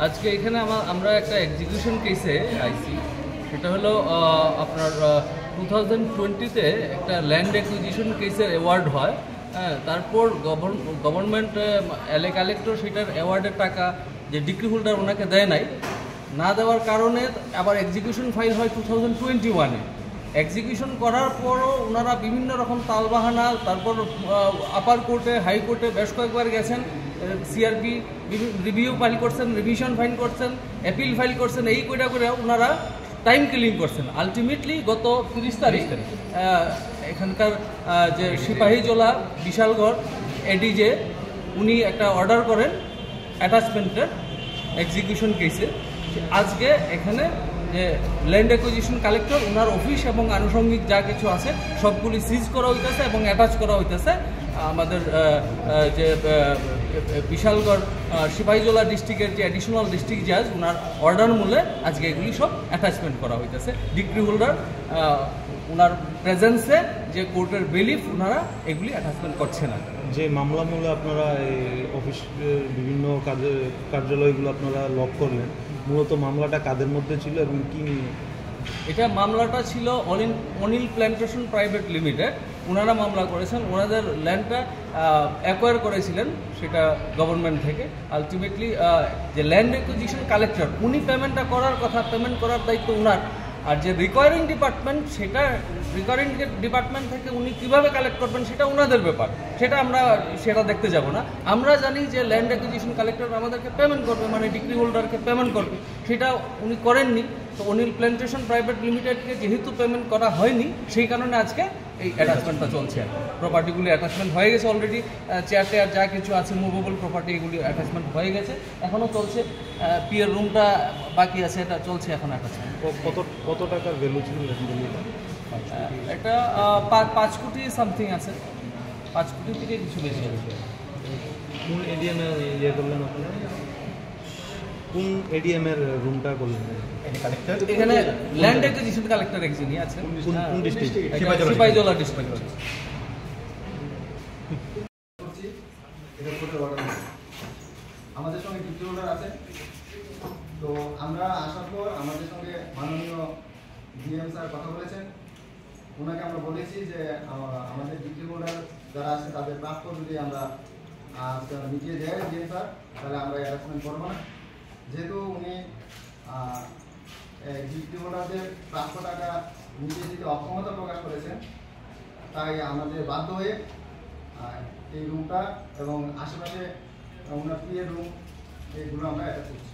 আজকে এখানে আমরা একটা এক্সিকিউশন কেসে আইছি। সেটা হলো আপনার 2020-তে একটা ল্যান্ড অ্যাকুইজিশন কেসের অ্যাওয়ার্ড হয়। হ্যাঁ, তারপর গভর্নমেন্ট কালেক্টর সেটার অ্যাওয়ার্ডের টাকা যে ডিক্রি হোল্ডার ওনাকে দেয় নাই, না দেওয়ার কারণে আবার এক্সিকিউশন ফাইল হয় 2021-এ। এক্সিকিউশন করার পরও ওনারা বিভিন্ন রকম তালবাহানা, তারপর আপার কোর্টে, হাইকোর্টে বেশ কয়েকবার গেছেন, সিআরপি রিভিউ ফাইল করছেন, রিভিশন ফাইল করছেন, অ্যাপিল ফাইল করছেন, এই কইটা করে ওনারা টাইম কিলিং করছেন। আলটিমেটলি গত 30 তারিখ এখানকার যে সিপাহীজলা বিশালগড় এডিজে উনি একটা অর্ডার করেন অ্যাটাচমেন্টের এক্সিকিউশন কেসে। আজকে এখানে যে ল্যান্ড অ্যাকুইজিশন কালেক্টর ওনার অফিস এবং আনুষঙ্গিক যা কিছু আছে সবগুলি সিজ করা হইতেছে এবং অ্যাটাচ করা হইতেছে। আমাদের যে বিশালগড় সিপাহীজলা ডিস্ট্রিক্টের যে অ্যাডিশনাল ডিস্ট্রিক্ট জাজ ওনার অর্ডার মূলে আজকে এগুলি সব অ্যাটাচমেন্ট করা হইতেছে। ডিগ্রি হোল্ডার ওনার প্রেজেন্সে যে কোর্টের বিলিফ ওনারা এগুলি অ্যাটাচমেন্ট করছে না। যে মামলা মূলে আপনারা এই অফিস বিভিন্ন কার্যালয়গুলো আপনারা লক করলেন, মূলত মামলাটা কাদের মধ্যে ছিল এবং কি নিয়ে? এটা মামলাটা ছিল অনিল প্ল্যান্টেশন প্রাইভেট লিমিটেড। ওনারা মামলা করেছেন, ওনাদের ল্যান্ডটা অ্যাকোয়ার করেছিলেন সেটা গভর্নমেন্ট থেকে। আলটিমেটলি যে ল্যান্ড অ্যাকুইজিশন কালেক্টর উনি পেমেন্টটা করার কথা, পেমেন্ট করার দায়িত্ব ওনার। আর যে রিকোয়ারিং ডিপার্টমেন্ট, সেটা রিকোয়ারিং ডিপার্টমেন্ট থেকে উনি কীভাবে কালেক্ট করবেন সেটা ওনাদের ব্যাপার, সেটা দেখতে যাব না। আমরা জানি যে ল্যান্ড অ্যাকুইজিশন কালেক্টর আমাদেরকে পেমেন্ট করবে, মানে ডিগ্রি হোল্ডারকে পেমেন্ট করবে, সেটা উনি করেননি। তো অনিল প্ল্যান্টেশন প্রাইভেট লিমিটেডকে যেহেতু পেমেন্ট করা হয়নি, সেই কারণে আজকে এই অ্যাটাচমেন্টটা চলছে। প্রপার্টিগুলি অ্যাটাচমেন্ট হয়ে গেছে অলরেডি, চেয়ার টেয়ার যা কিছু আছে মুভেবল প্রপার্টি এগুলি অ্যাটাচমেন্ট হয়ে গেছে, এখনও চলছে। পিএর রুমটা বাকি আছে, এটা চলছে এখন অ্যাটাচমেন্ট। কত টাকার ভ্যালু ছিল এটা 5 কোটি সামথিং আছে, 5 কোটি থেকে কিছু বেশি আছে। কোন এডিএমের ইয়ে করলেন আপনারা? কোন এডিএমের রুমটা করলেন? এখানে ল্যান্ড অ্যাকুইজিশন কালেক্টর একজনই আছে। কোন ডিস্ট্রিক্ট? সিপাহীজলা ডিস্ট্রিক্ট। আমাদের সঙ্গে ডিগ্রি হোল্ডার আছে। তো আমরা আসার পর আমাদের সঙ্গে মাননীয় ডিএম স্যার কথা বলেছেন। ওনাকে আমরা বলেছি যে আমাদের ডিগ্রি হোল্ডার যারা আছে তাদের প্রাপ্য যদি আমরা মিটিয়ে দেয় ডিএম স্যার, তাহলে আমরা অ্যাটাচমেন্ট করবো না। যেহেতু উনি ডিগ্রি হোল্ডারদের প্রাপ্য টাকা মিটিয়ে দিতে অক্ষমতা প্রকাশ করেছেন, তাই আমাদের বাধ্য হয়ে এই রুমটা এবং আশেপাশে ওনার পিএর রুম এইগুলো আমরা অ্যাটাচ করছি।